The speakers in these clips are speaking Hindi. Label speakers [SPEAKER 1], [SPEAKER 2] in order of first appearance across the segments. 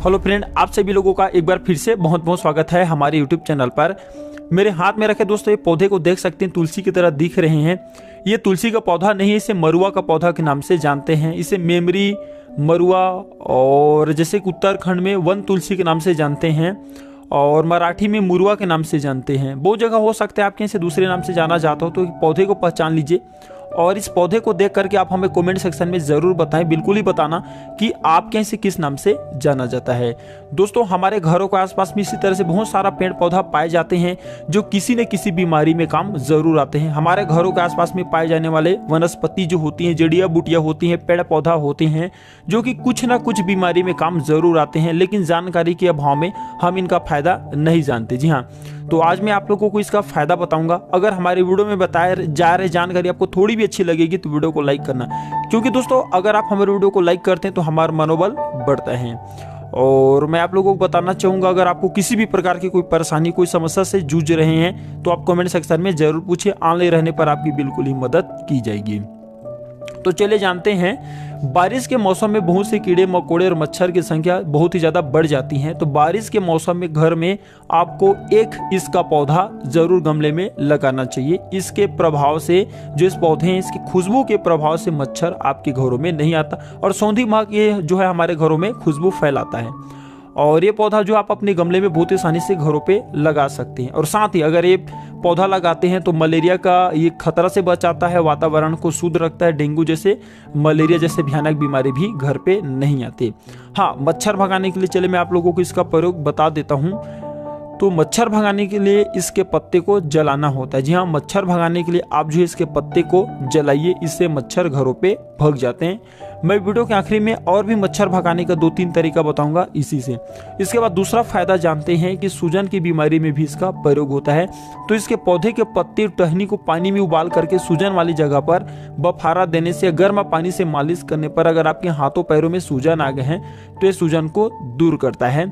[SPEAKER 1] हेलो फ्रेंड, आप सभी लोगों का एक बार फिर से बहुत बहुत स्वागत है हमारे यूट्यूब चैनल पर। मेरे हाथ में रखे दोस्तों ये पौधे को देख सकते हैं, तुलसी की तरह दिख रहे हैं। ये तुलसी का पौधा नहीं है, इसे मरुआ का पौधा के नाम से जानते हैं। इसे मेमरी, मरुआ और जैसे कि उत्तराखंड में वन तुलसी के नाम से जानते हैं और मराठी में मुरुआ के नाम से जानते हैं। बहुत जगह हो सकता है आपके यहाँ से दूसरे नाम से जाना जाता हो, तो पौधे को पहचान लीजिए और इस पौधे को देख करके आप हमें कमेंट सेक्शन में ज़रूर बताएं, बिल्कुल ही बताना कि आपके यहाँ से किस नाम से जाना जाता है। दोस्तों, हमारे घरों के आसपास में इसी तरह से बहुत सारा पेड़ पौधा पाए जाते हैं जो किसी न किसी बीमारी में काम ज़रूर आते हैं। हमारे घरों के आसपास में पाए जाने वाले वनस्पति जो होती हैं, जड़ियाँ बूटियाँ होती हैं, पेड़ पौधा होते हैं जो कि कुछ ना कुछ बीमारी में काम ज़रूर आते हैं, लेकिन जानकारी के अभाव में हम इनका फायदा नहीं जानते। जी हाँ, तो आज मैं आप लोगों को इसका फायदा बताऊंगा। अगर हमारे वीडियो में बताया जा रही जानकारी आपको थोड़ी भी अच्छी लगेगी तो वीडियो को लाइक करना, क्योंकि दोस्तों अगर आप हमारे वीडियो को लाइक करते हैं तो हमारा मनोबल बढ़ता है। और मैं आप लोगों को बताना चाहूँगा, अगर आपको किसी भी प्रकार की कोई परेशानी, कोई समस्या से जूझ रहे हैं तो आप कमेंट सेक्शन में जरूर पूछिए, ऑनलाइन रहने पर आपकी बिल्कुल ही मदद की जाएगी। तो चले जानते हैं, बारिश के मौसम में बहुत से कीड़े मकोड़े और मच्छर की संख्या बहुत ही ज़्यादा बढ़ जाती है। तो बारिश के मौसम में घर में आपको एक इसका पौधा ज़रूर गमले में लगाना चाहिए। इसके प्रभाव से, जो इस पौधे हैं, इसकी खुशबू के प्रभाव से मच्छर आपके घरों में नहीं आता और सौंधी महक ये जो है हमारे घरों में खुशबू फैलाता है। और ये पौधा जो आप अपने गमले में बहुत ही आसानी से घरों पे लगा सकते हैं। और साथ ही अगर ये पौधा लगाते हैं तो मलेरिया का ये खतरा से बचाता है, वातावरण को शुद्ध रखता है, डेंगू जैसे, मलेरिया जैसे भयानक बीमारी भी घर पे नहीं आते। हाँ, मच्छर भगाने के लिए चले मैं आप लोगों को इसका प्रयोग बता देता हूँ। तो मच्छर भगाने के लिए इसके पत्ते को जलाना होता है। जी हाँ, मच्छर भगाने के लिए आप जो है इसके पत्ते को जलाइए, इससे मच्छर घरों पे भग जाते हैं। मैं वीडियो के आखिरी में और भी मच्छर भगाने का 2-3 तरीका बताऊंगा इसी से। इसके बाद दूसरा फायदा जानते हैं कि सूजन की बीमारी में भी इसका प्रयोग होता है। तो इसके पौधे के पत्ते और टहनी को पानी में उबाल करके सूजन वाली जगह पर बफारा देने से, गर्म पानी से मालिश करने पर अगर आपके हाथों पैरों में सूजन आ गए हैं तो ये सूजन को दूर करता है।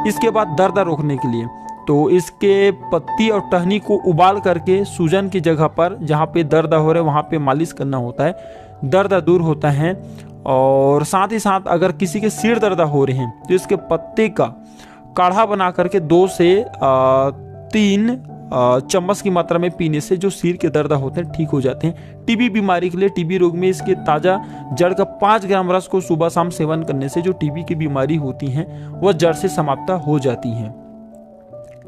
[SPEAKER 1] इसके बाद दर्द रोकने के लिए तो इसके पत्ती और टहनी को उबाल करके सूजन की जगह पर, जहाँ पे दर्द हो रहा है वहाँ पे मालिश करना होता है, दर्द दूर होता है। और साथ ही साथ अगर किसी के सिर दर्द हो रहे हैं तो इसके पत्ते का काढ़ा बना करके 2 से 3 चम्मच की मात्रा में पीने से जो सिर के दर्द होते हैं ठीक हो जाते हैं। टीबी बीमारी के लिए, टीबी रोग में इसके ताज़ा जड़ का 5 ग्राम रस को सुबह शाम सेवन करने से जो टीबी की बीमारी होती हैं वह जड़ से समाप्त हो जाती हैं।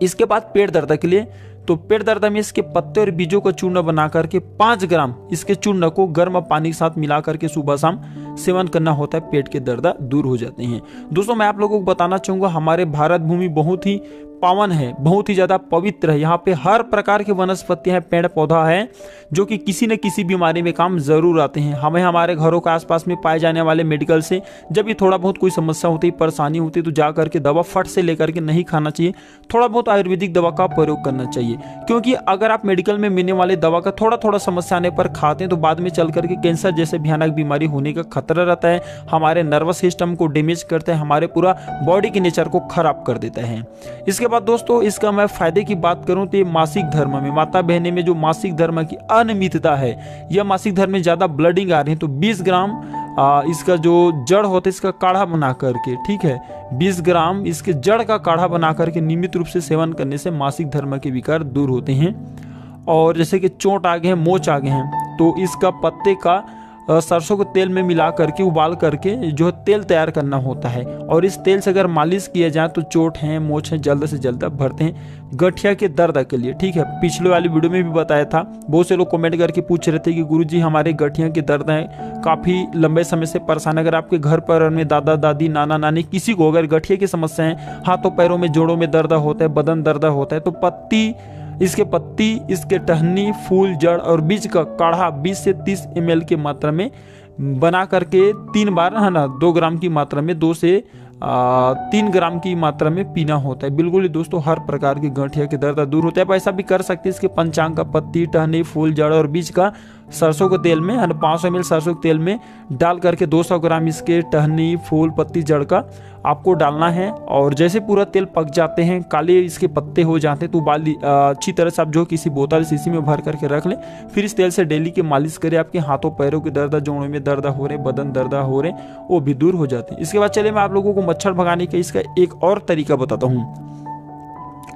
[SPEAKER 1] इसके बाद पेट दर्द के लिए, तो पेट दर्द में इसके पत्ते और बीजों का चूर्ण बना करके 5 ग्राम इसके चूर्ण को गर्म पानी के साथ मिला करके सुबह शाम सेवन करना होता है, पेट के दर्द दूर हो जाते हैं। दोस्तों, मैं आप लोगों को बताना चाहूँगा, हमारे भारत भूमि बहुत ही पावन है, बहुत ही ज़्यादा पवित्र है। यहाँ पे हर प्रकार के वनस्पतियाँ हैं, पेड़ पौधा है जो कि किसी न किसी बीमारी में काम ज़रूर आते हैं। हमें हमारे घरों के आसपास में पाए जाने वाले मेडिकल से जब भी थोड़ा बहुत कोई समस्या होती है, परेशानी होती है, तो जा करके दवा फट से लेकर के नहीं खाना चाहिए, थोड़ा बहुत आयुर्वेदिक दवा का प्रयोग करना चाहिए। क्योंकि अगर आप मेडिकल में मिलने वाले दवा का थोड़ा थोड़ा समस्या आने पर खाते हैं तो बाद में चल करके कैंसर जैसे भयानक बीमारी होने का खतरा रहता है, हमारे नर्वस सिस्टम को डैमेज करता है, हमारे पूरा बॉडी के नेचर को खराब कर देता है। इसके बाद दोस्तों, इसका मैं फायदे की बात करूं तो ये मासिक धर्म में, माता बहने में जो मासिक धर्म की अनियमितता है, यह मासिक धर्म में ज्यादा ब्लडिंग आ रही है, तो 20 ग्राम इसका जो जड़ होता है इसका काढ़ा बना करके, ठीक है, 20 ग्राम इसके जड़ का काढ़ा बना करके नियमित रूप से सेवन करने से मासिक धर्म के विकार दूर होते हैं। और जैसे कि चोट आ गए हैं, मोच आ गए हैं, तो इसका पत्ते का सरसों के तेल में मिला करके उबाल करके जो तेल तैयार करना होता है और इस तेल से अगर मालिश किया जाए तो चोट है, मोच है, जल्द से जल्द भरते हैं। गठिया के दर्द के लिए, ठीक है, पिछले वाली वीडियो में भी बताया था, बहुत से लोग कमेंट करके पूछ रहे थे कि गुरुजी हमारे गठिया के दर्द हैं, काफ़ी लंबे समय से परेशान। अगर आपके घर पर में दादा दादी, नाना नानी किसी को अगर गठिया की समस्या है, हाथों पैरों में, जोड़ों में दर्द होता है, बदन दर्द होता है, तो इसके पत्ती, इसके टहनी, फूल, जड़ और बीज का काढ़ा 20 से 30 ml की मात्रा में बना करके 3 बार, है ना, 2 ग्राम की मात्रा में, 2 से 3 ग्राम की मात्रा में पीना होता है। बिल्कुल ही दोस्तों, हर प्रकार की गठिया के दर्द दूर होता है। आप ऐसा भी कर सकते हैं, इसके पंचांग का पत्ती, टहनी, फूल, जड़ और बीज का सरसों के तेल में 500 ml सरसों के तेल में डाल करके 200 ग्राम इसके टहनी, फूल, पत्ती, जड़ का आपको डालना है। और जैसे पूरा तेल पक जाते हैं, काले इसके पत्ते हो जाते हैं, तो उबाल अच्छी तरह से आप जो किसी बोतल शीशी में भर करके रख लें। फिर इस तेल से डेली की मालिश करें। आपके हाथों पैरों के दर्द, जोड़ों में दर्द हो रहे, बदन दर्द हो रहे, वो भी दूर हो जाते हैं। इसके बाद चलिए मैं आप लोगों को मच्छर भगाने का इसका एक और तरीका बताता हूँ।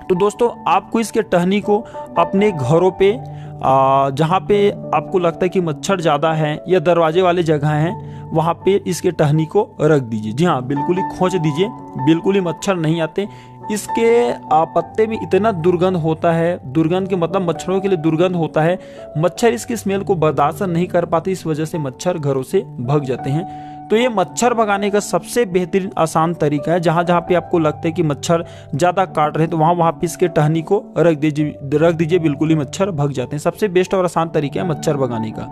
[SPEAKER 1] तो दोस्तों आपको इसके टहनी को अपने घरों पे जहाँ पे आपको लगता है कि मच्छर ज़्यादा है या दरवाजे वाले जगह हैं, वहाँ पे इसके टहनी को रख दीजिए। जी हाँ, बिल्कुल ही खोंच दीजिए, बिल्कुल ही मच्छर नहीं आते। इसके पत्ते में इतना दुर्गंध होता है, दुर्गंध के मतलब मच्छरों के लिए दुर्गंध होता है, मच्छर इसकी स्मेल को बर्दाश्त नहीं कर पाते, इस वजह से मच्छर घरों से भाग जाते हैं। तो ये मच्छर भगाने का सबसे बेहतरीन आसान तरीका है। जहाँ जहाँ पे आपको लगता है कि मच्छर ज़्यादा काट रहे हैं, तो वहाँ पे इसके टहनी को रख दीजिए, बिल्कुल ही मच्छर भग जाते हैं। सबसे बेस्ट और आसान तरीका है मच्छर भगाने का।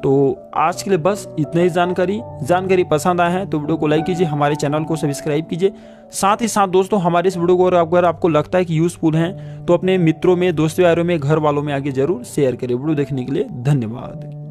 [SPEAKER 1] तो आज के लिए बस इतना ही जानकारी पसंद आया है तो वीडियो को लाइक कीजिए, हमारे चैनल को सब्सक्राइब कीजिए। साथ ही साथ दोस्तों हमारे इस वीडियो को अगर आपको लगता है कि यूज़फुल है तो अपने मित्रों में, दोस्तों यारों में, घर वालों में आगे जरूर शेयर करें। वीडियो देखने के लिए धन्यवाद।